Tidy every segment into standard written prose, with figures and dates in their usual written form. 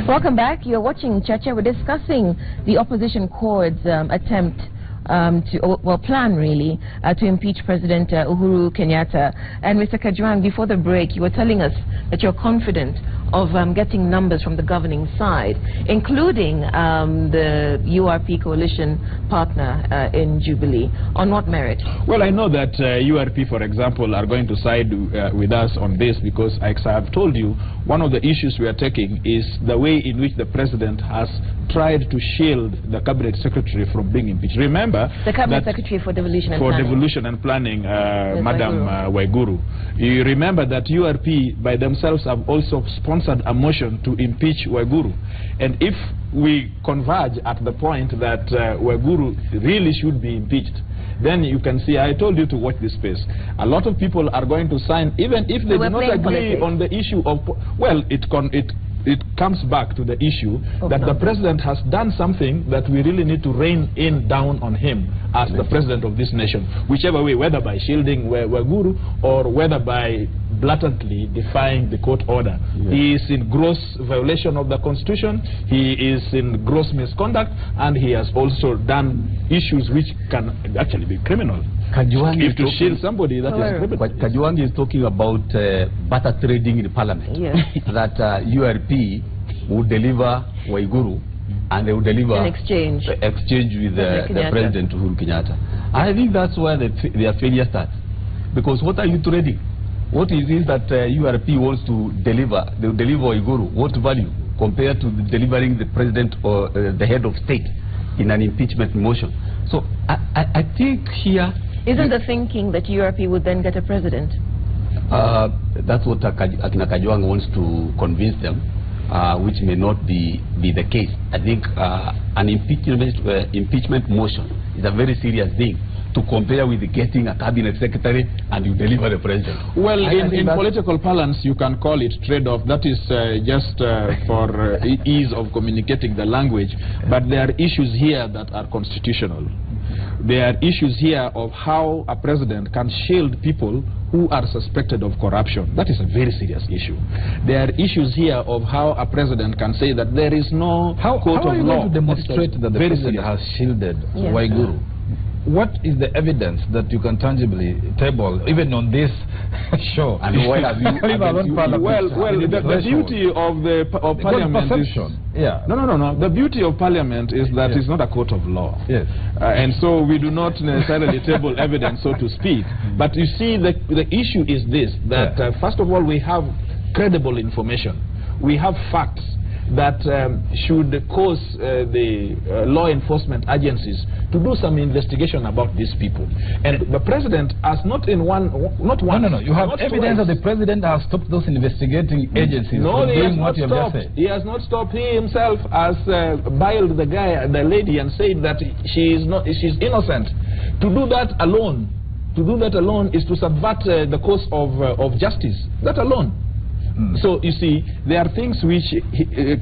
Welcome back. You're watching Cheche. We're discussing the opposition chord's attempt plan really to impeach President Uhuru Kenyatta. And Mr. Kajwang, before the break, you were telling us that you're confident of getting numbers from the governing side, including the URP coalition partner in Jubilee. On what merit? Well, I know that URP, for example, are going to side with us on this because, like I have told you, one of the issues we are taking is the way in which the president has tried to shield the cabinet secretary from being impeached. Remember, the cabinet secretary for devolution and planning, Madam Waiguru. You remember that URP by themselves have also sponsored a motion to impeach Waiguru, and if we converge at the point that Waiguru really should be impeached, then you can see, I told you to watch this space. A lot of people are going to sign, even if they do not agree on the issue of, well, it comes back to the issue that the president has done something that we really need to rein down on him as the president of this nation, whichever way, whether by shielding Waiguru or whether by blatantly defying the court order. Yes. He is in gross violation of the constitution, he is in gross misconduct, and he has also done issues which can actually be criminal. If to shield somebody, that is criminal. But Kajwang is talking about barter trading in parliament. Yes. That URP would deliver Waiguru and they would deliver an exchange with the President Uhuru Kenyatta. I think that's where their failure starts. Because what are you trading? What is it that URP wants to deliver? They will deliver Waiguru. What value compared to delivering the president or the head of state in an impeachment motion? So I think here... Isn't the thinking that URP would then get a president? That's what Akina Kajwang wants to convince them, which may not be the case. I think an impeachment motion is a very serious thing to compare with getting a cabinet secretary and you deliver the president. Well, in political parlance, you can call it trade-off. That is just for ease of communicating the language. But there are issues here that are constitutional. There are issues here of how a president can shield people who are suspected of corruption. That is a very serious issue. There are issues here of how a president can say that there is no court of law. How are you going to demonstrate that the president has shielded Waiguru? What is the evidence that you can tangibly table, even on this show? And why have you? The beauty of parliament is no. The beauty of parliament is that it's not a court of law. Yes. And so we do not necessarily table evidence, so to speak. But you see, the issue is this: that first of all, we have credible information. We have facts that should cause the law enforcement agencies to do some investigation about these people. And the president has not in one, not one. No. You have evidence that the president has stopped those investigating agencies from doing what you have just said. He has not stopped. He himself has biled the lady and said that she's innocent. To do that alone, is to subvert the course of justice. That alone. So, you see, there are things which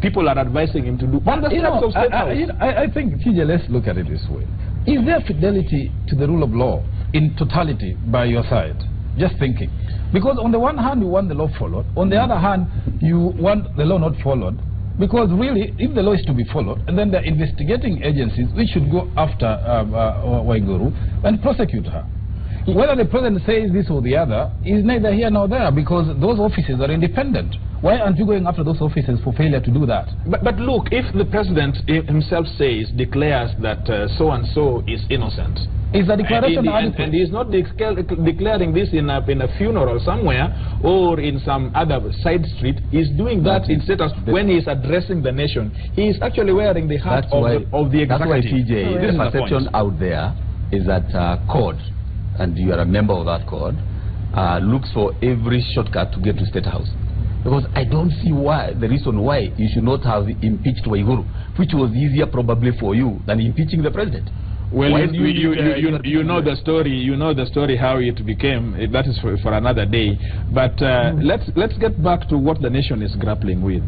people are advising him to do. I think, TJ, let's look at it this way. Is there fidelity to the rule of law in totality by your side? Just thinking. Because on the one hand, you want the law followed. On the other hand, you want the law not followed. Because really, if the law is to be followed, and then the investigating agencies, we should go after Waiguru and prosecute her. Whether the president says this or the other is neither here nor there, because those offices are independent. Why aren't you going after those offices for failure to do that? But look, if the president himself declares that so-and-so is innocent, is the declaration and he is not declaring this in a funeral somewhere or in some other side street, he's doing that instead of when he is addressing the nation. He is actually wearing the hat of the executive. That's why, TJ, the perception out there is that court, and you are a member of that court, looks for every shortcut to get to State House. Because I don't see the reason why you should not have impeached Waiguru, which was easier probably for you than impeaching the president. Well, you know the story. You know the story how it became. That is for another day. But let's get back to what the nation is grappling with.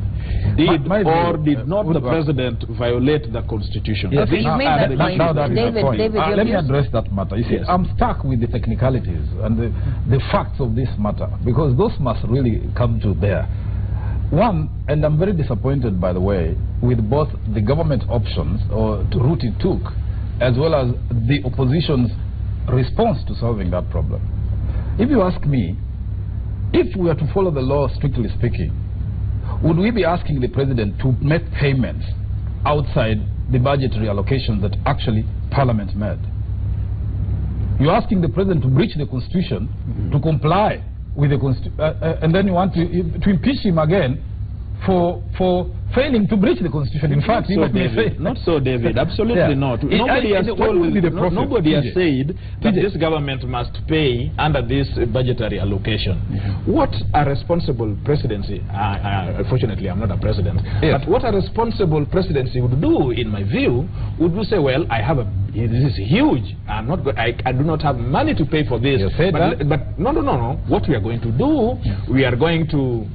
Did or did not the president violate the constitution? Yes. Okay, you made that point. David, let me address that matter. You see, I'm stuck with the technicalities and the facts of this matter, because those must really come to bear. One, and I'm very disappointed, by the way, with both the government options or route it took, as well as the opposition's response to solving that problem. If you ask me, if we were to follow the law strictly speaking, would we be asking the president to make payments outside the budgetary allocations that actually Parliament made? You're asking the president to breach the Constitution, to comply with the Constitution, and then you want to impeach him again for failing to breach the Constitution. In fact, not so, David. Absolutely not. Nobody has said that this government must pay under this budgetary allocation. What a responsible presidency, unfortunately I'm not a president, but what a responsible presidency would do, in my view, would say, well, this is huge. I do not have money to pay for this. But no. What we are going to do, we are going to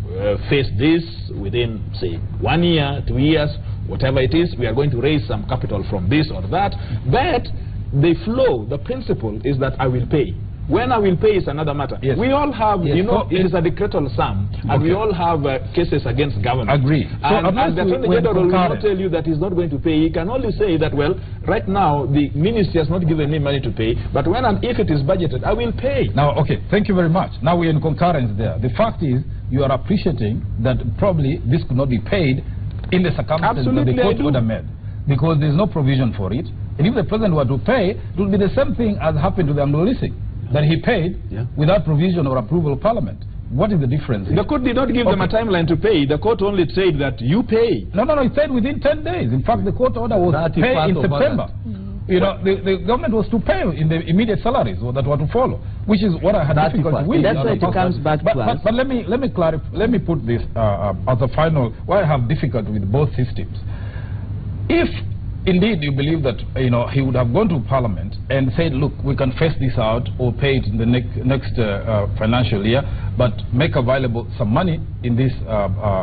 face this within, say, 1 year, 2 years, whatever it is. We are going to raise some capital from this or that. But the flow, the principle is that I will pay. When I will pay is another matter. We all have, it is a decretal sum, and we all have cases against government. Agree. And the Attorney General will not tell you that he's not going to pay. He can only say that, well, right now the ministry has not given me money to pay, but when and if it is budgeted, I will pay. Now, okay, thank you very much. Now we're in concurrence there. The fact is, you are appreciating that probably this could not be paid in the circumstances that the court order made, because there's no provision for it. And if the president were to pay, it would be the same thing as happened to the Anglo-Leasing, that he paid without provision or approval of Parliament. What is the difference here? The court did not give them a timeline to pay. The court only said that you pay. No, it said within 10 days. In fact, the court order was paid in September. You know, the government was to pay in the immediate salaries that were to follow, which is what I had difficulty with. That's why it comes back to us. But let me clarify. Let me put this as a final. Why I have difficulty with both systems. If indeed you believe that he would have gone to Parliament and said, look, we can phase this out or pay it in the next financial year, but make available some money in this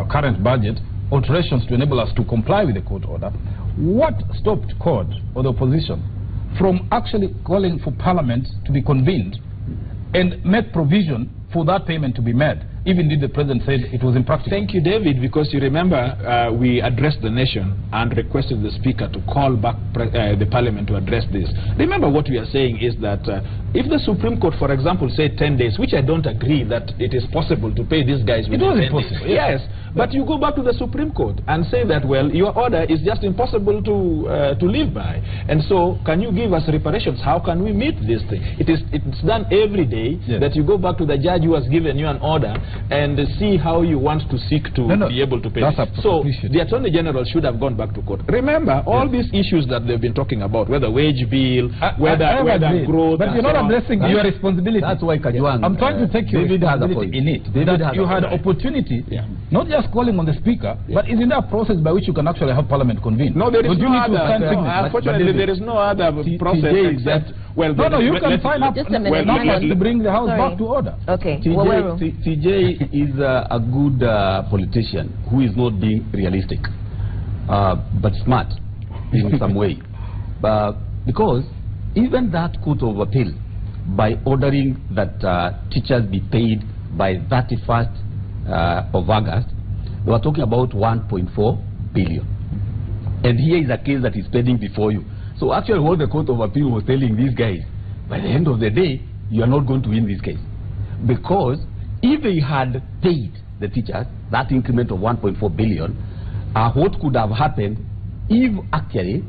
current budget, alterations to enable us to comply with the court order, what stopped court or the opposition from actually calling for Parliament to be convened and make provision for that payment to be made, if indeed the president said it was impractical? Thank you, David, because you remember we addressed the nation and requested the Speaker to call back the Parliament to address this. Remember, what we are saying is that if the Supreme Court, for example, said 10 days, which I don't agree that it is possible to pay these guys within 10 days. Yes, but you go back to the Supreme Court and say that, well, your order is just impossible to live by. And so, can you give us reparations? How can we meet this thing? It's done every day that you go back to the judge who has given you an order and see how you want to seek to be able to pay. So the Attorney General should have gone back to court. Remember, all these issues that they've been talking about, whether wage bill, whether growth. But you're not addressing your responsibility. That's why Kajwang, I'm trying to take your responsibility in it. That you had opportunity, not just calling on the Speaker, but is in that process by which you can actually have Parliament convene? No, there is no other. Unfortunately, there is no other process except. Well, no, you can sign up to bring the House back to order. Okay. TJ is a good politician who is not being realistic, but smart in some way. Because even that Court of Appeal, by ordering that teachers be paid by 31st of August, they were talking about 1.4 billion. And here is a case that is pending before you. So actually what the Court of Appeal was telling these guys, by the end of the day, you are not going to win this case. Because if they had paid the teachers that increment of 1.4 billion, what could have happened if actually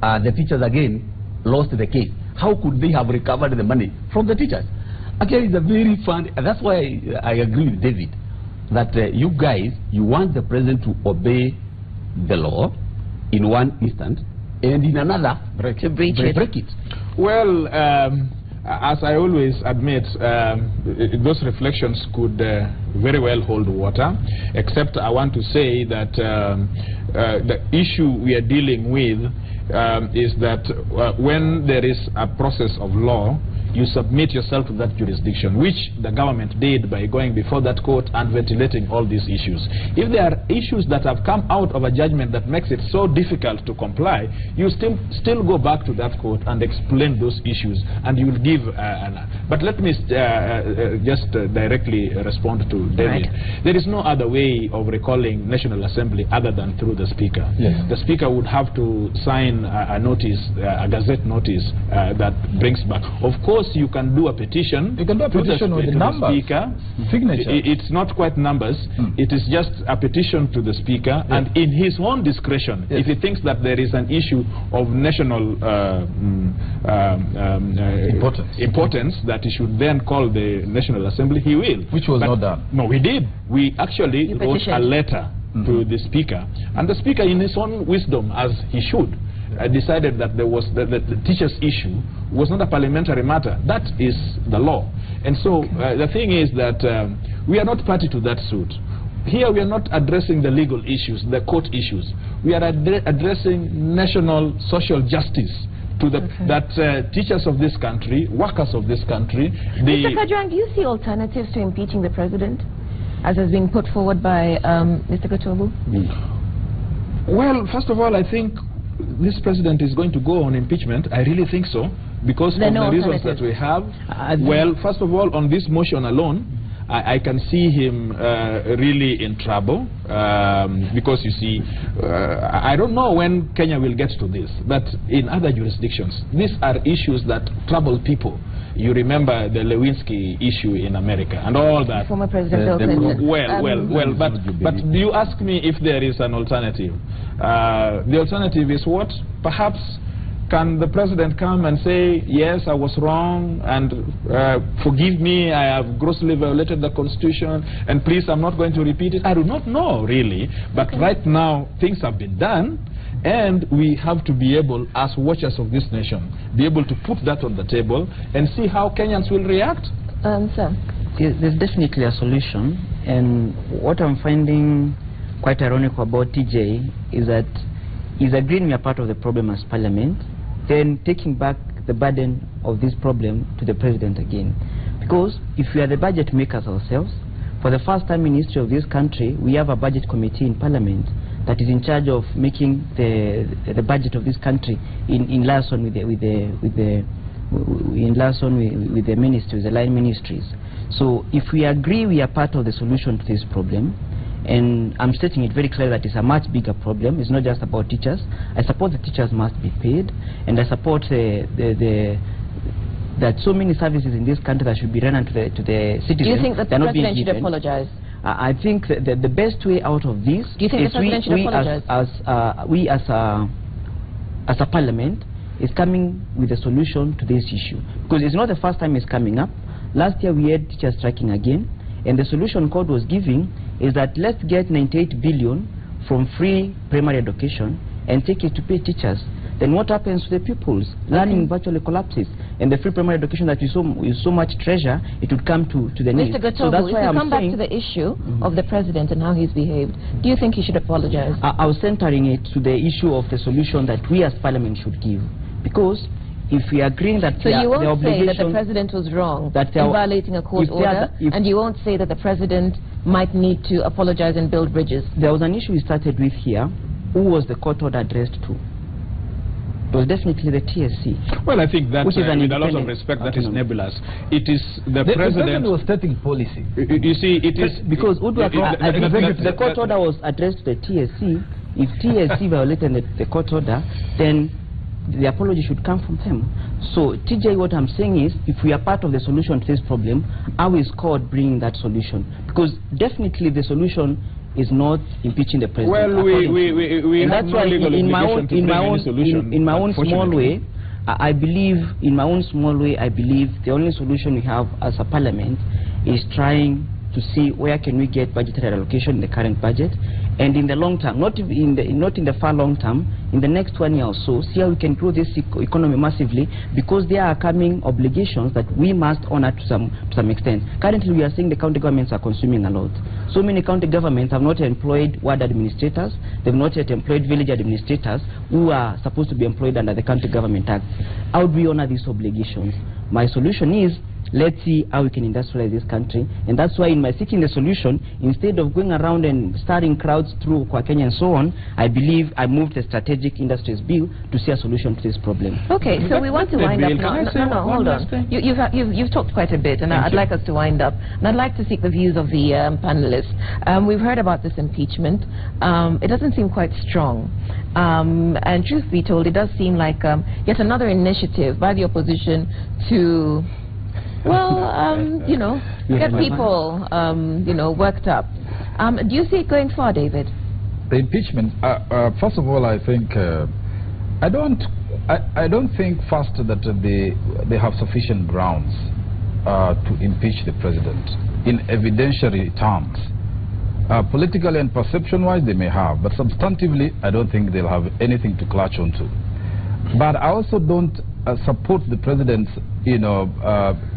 the teachers again lost the case? How could they have recovered the money from the teachers? Actually, it's a very fun, that's why I agree with David, that you guys, you want the president to obey the law in one instance, and in another, break it. Well, as I always admit, those reflections could very well hold water, except I want to say that the issue we are dealing with is that when there is a process of law, you submit yourself to that jurisdiction, which the government did by going before that court and ventilating all these issues. If there are issues that have come out of a judgment that makes it so difficult to comply, you still go back to that court and explain those issues, and you will give but let me just directly respond to David. Right. There is no other way of recalling National Assembly other than through the Speaker. Yes. The Speaker would have to sign a notice, a Gazette notice that brings back. Of course, you can do a petition. You can do a petition with the numbers. Speaker. Signature. It's not quite numbers. It is just a petition to the Speaker, and in his own discretion, if he thinks that there is an issue of national importance that he should then call the National Assembly, he will. Which was not done. No, we did. We actually wrote a letter to the Speaker, and the Speaker, in his own wisdom, as he should, decided that there was the teachers' issue was not a parliamentary matter. That is the law. And so the thing is that we are not party to that suit. Here we are not addressing the legal issues, the court issues. We are addressing national social justice to the that teachers of this country, workers of this country. Mr. Kajwang, do you see alternatives to impeaching the president, as has been put forward by Mr. Gatobu? Well, first of all, I think this president is going to go on impeachment. I really think so, because of the reasons that we have. Well, first of all, on this motion alone, I can see him really in trouble, because you see, I don't know when Kenya will get to this, but in other jurisdictions, these are issues that trouble people. You remember the Lewinsky issue in America and all that. Former President Bill Clinton. Well, but do you ask me if there is an alternative? The alternative is what? Perhaps can the president come and say, yes, I was wrong, and forgive me, I have grossly violated the Constitution, and please, I'm not going to repeat it? I do not know, really. But right now, things have been done, and we have to be able, as watchers of this nation, be able to put that on the table and see how Kenyans will react. Sir? There's definitely a solution, and what I'm finding quite ironic about TJ is that he's agreeing we are part of the problem as Parliament, then taking back the burden of this problem to the president again. Because if we are the budget makers ourselves, for the first time in history of this country, we have a budget committee in Parliament that is in charge of making the budget of this country in liaison with the ministries, the line ministries. So if we agree we are part of the solution to this problem, and I'm stating it very clearly that it's a much bigger problem. It's not just about teachers. I support the teachers must be paid, and I support that so many services in this country that should be run to the citizens. Do you think that the president should apologize? I think that the best way out of this Do you think the president should apologize? We as a parliament is coming with a solution to this issue, because it's not the first time it's coming up. Last year we had teachers striking again, and the solution court was giving is that let's get 98 billion from free primary education and take it to pay teachers. Then what happens to the pupils? Learning virtually collapses, and the free primary education that you so much treasure, it would come to the need. Mr. Gatobu, so that's why I'm come back to the issue of the president and how he's behaved. Do you think he should apologize? I was centering it to the issue of the solution that we as Parliament should give, because if we agree that so you won't say that the president was wrong in violating a court order, and you won't say that the president might need to apologize and build bridges. There was an issue we started with here. Who was the court order addressed to? It was definitely the TSC. Well, I think that, with a lot of respect, that is nebulous. It is the president was setting policy. You see, it is because the court order was addressed to the TSC. If TSC violated the court order, then the apology should come from them. So, TJ, what I'm saying is, if we are part of the solution to this problem, how is court bringing that solution? Because definitely the solution is not impeaching the president. Well, we and have that's why in my own small way, I believe the only solution we have as a parliament is trying to see where can we get budgetary allocation in the current budget, and in the long term, not in the far long term, in the next 1 year or so, see how we can grow this economy massively, because there are coming obligations that we must honor to some extent. Currently, we are seeing the county governments are consuming a lot. So many county governments have not employed ward administrators, they've not yet employed village administrators who are supposed to be employed under the County Government Act. How do we honor these obligations? My solution is, let's see how we can industrialize this country. And that's why in my seeking the solution, instead of going around and starting crowds through Kwa Kenya and so on, I believe I moved the strategic industries bill to see a solution to this problem. Okay, so we want to wind up now. No, hold on. You've talked quite a bit, and I'd like us to wind up. And I'd like to seek the views of the panelists. We've heard about this impeachment. It doesn't seem quite strong. And truth be told, it does seem like yet another initiative by the opposition to, well, you know, get people, you know, worked up. Do you see it going far, David? The impeachment, first of all, I think, I don't think first that they have sufficient grounds to impeach the president in evidentiary terms. Politically and perception-wise, they may have, but substantively, I don't think they'll have anything to clutch onto. But I also don't support the president's, you know,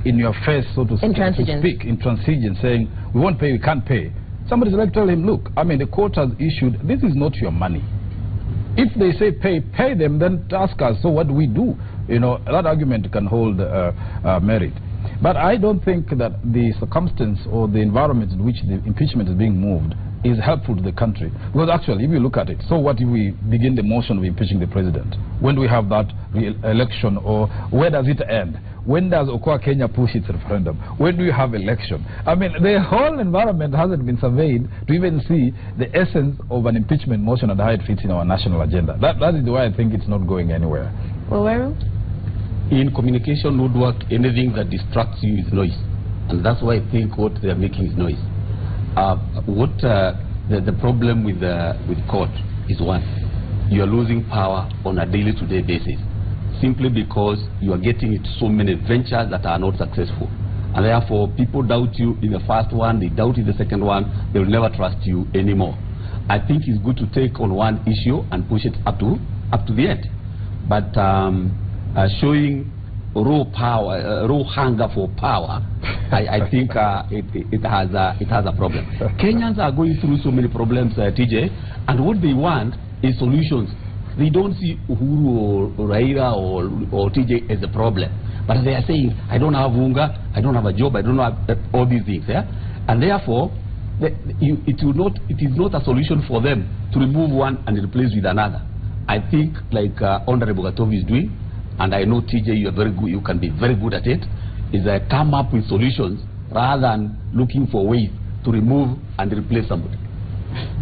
in your face, so to speak, intransigence, saying, we won't pay, we can't pay. Somebody's like, tell him, look, I mean, the court has issued, this is not your money. If they say pay them, then ask us, so what do we do? You know, that argument can hold merit. But I don't think that the circumstance or the environment in which the impeachment is being moved is helpful to the country. Because actually, if you look at it, so what if we begin the motion of impeaching the president? When do we have that election, or where does it end? When does Okoa Kenya push its referendum? When do you have election? I mean, the whole environment hasn't been surveyed to even see the essence of an impeachment motion and how it fits in our national agenda. That is why I think it's not going anywhere. Well, in communication woodwork, anything that distracts you is noise. And that's why I think what they're making is noise. The problem with court is one, you are losing power on a daily to day basis simply because you are getting into so many ventures that are not successful, and therefore people doubt you in the first one, they doubt in the second one, they will never trust you anymore. I think it's good to take on one issue and push it up to the end, but showing raw power, raw hunger for power, I think it has a problem. Kenyans are going through so many problems, TJ, and what they want is solutions. They don't see Uhuru or Raila or TJ as a problem, but they are saying, I don't have hunger, I don't have a job, I don't have all these things, yeah? And therefore, it is not a solution for them to remove one and replace with another. I think, like Honorable Gatovi is doing, and I know TJ, you are very good, you can be very good at it, is come up with solutions rather than looking for ways to remove and replace somebody.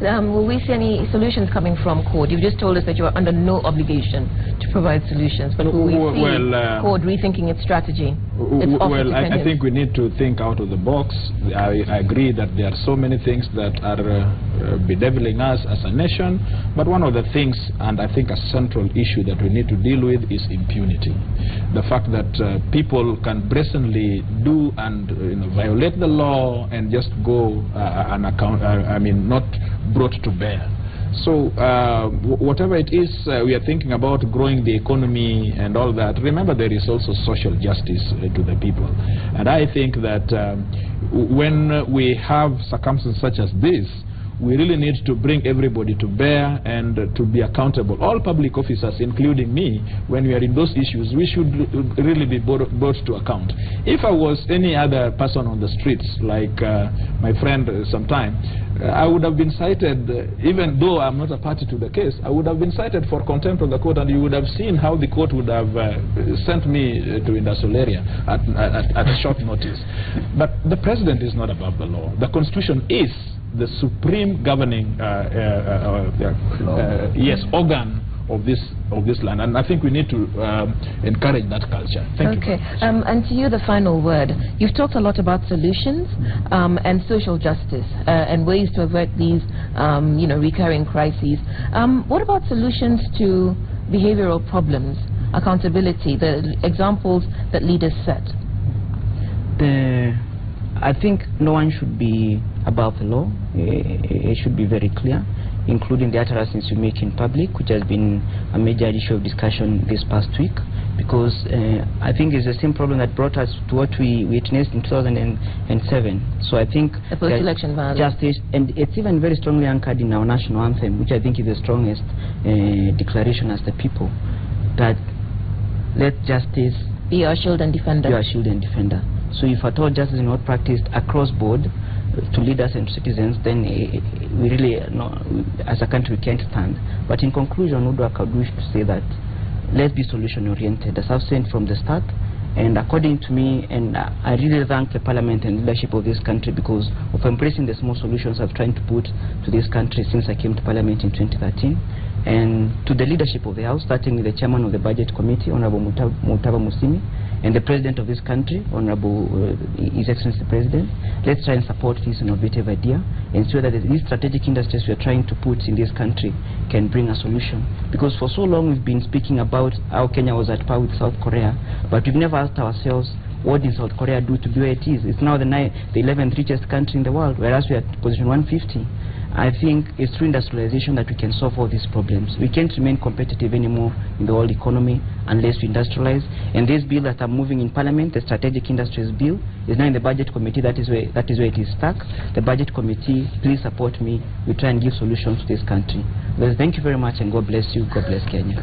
Will we see any solutions coming from court? You've just told us that you are under no obligation to provide solutions, but will we see court rethinking its strategy? I think we need to think out of the box. I agree that there are so many things that are bedeviling us as a nation, but one of the things, and I think a central issue that we need to deal with, is impunity. The fact that people can brazenly do and violate the law and just go not brought to bear. So whatever it is we are thinking about, growing the economy and all that, remember there is also social justice to the people. And I think that when we have circumstances such as this, we really need to bring everybody to bear and to be accountable. All public officers, including me, when we are in those issues, we should really be brought to account. If I was any other person on the streets, like my friend sometime, I would have been cited, even though I'm not a party to the case, I would have been cited for contempt of the court, and you would have seen how the court would have sent me to industrial area at a short notice. But the president is not above the law. The Constitution is the supreme governing organ of this land, and I think we need to encourage that culture. Thank you. And to you, the final word. You've talked a lot about solutions and social justice and ways to avert these recurring crises. What about solutions to behavioral problems, accountability, the examples that leaders set? I think no one should be above the law. It should be very clear, including the utterances you make in public, which has been a major issue of discussion this past week, because I think it's the same problem that brought us to what we witnessed in 2007. So I think the post-election violence, justice, and it's even very strongly anchored in our national anthem, which I think is the strongest declaration as the people, that let justice be our shield and defender. Be our shield and defender. So if at all justice is not practiced across board to leaders and citizens, then we really, as a country, we can't stand. But in conclusion, I would wish to say that let's be solution-oriented, as I've said from the start. And according to me, and I really thank the Parliament and leadership of this country because of embracing the small solutions I've tried to put to this country since I came to Parliament in 2013. And to the leadership of the House, starting with the Chairman of the Budget Committee, Honorable Mutava Musimi, and the President of this country, Honorable His Excellency the President, let's try and support this innovative idea and ensure that these strategic industries we are trying to put in this country can bring a solution. Because for so long we've been speaking about how Kenya was at par with South Korea, but we've never asked ourselves, what did South Korea do to be where it is? It's now the 11th richest country in the world, whereas we are at position 150. I think it's through industrialization that we can solve all these problems. We can't remain competitive anymore in the world economy unless we industrialize. And this bill that I'm moving in Parliament, the Strategic Industries Bill, is now in the Budget Committee. That is where it is stuck. The Budget Committee, please support me. We try and give solutions to this country. Well, thank you very much, and God bless you. God bless Kenya.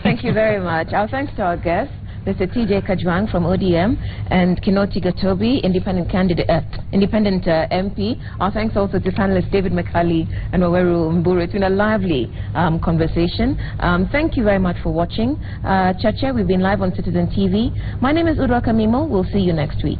Thank you very much. Our thanks to our guests, Mr. TJ Kajwang from ODM and Kinoti Gatobi, independent MP. Our thanks also to panelists David McCully and Waweru Mburu. It's been a lively conversation. Thank you very much for watching. Cheche, we've been live on Citizen TV. My name is Udwa Kamimo. We'll see you next week.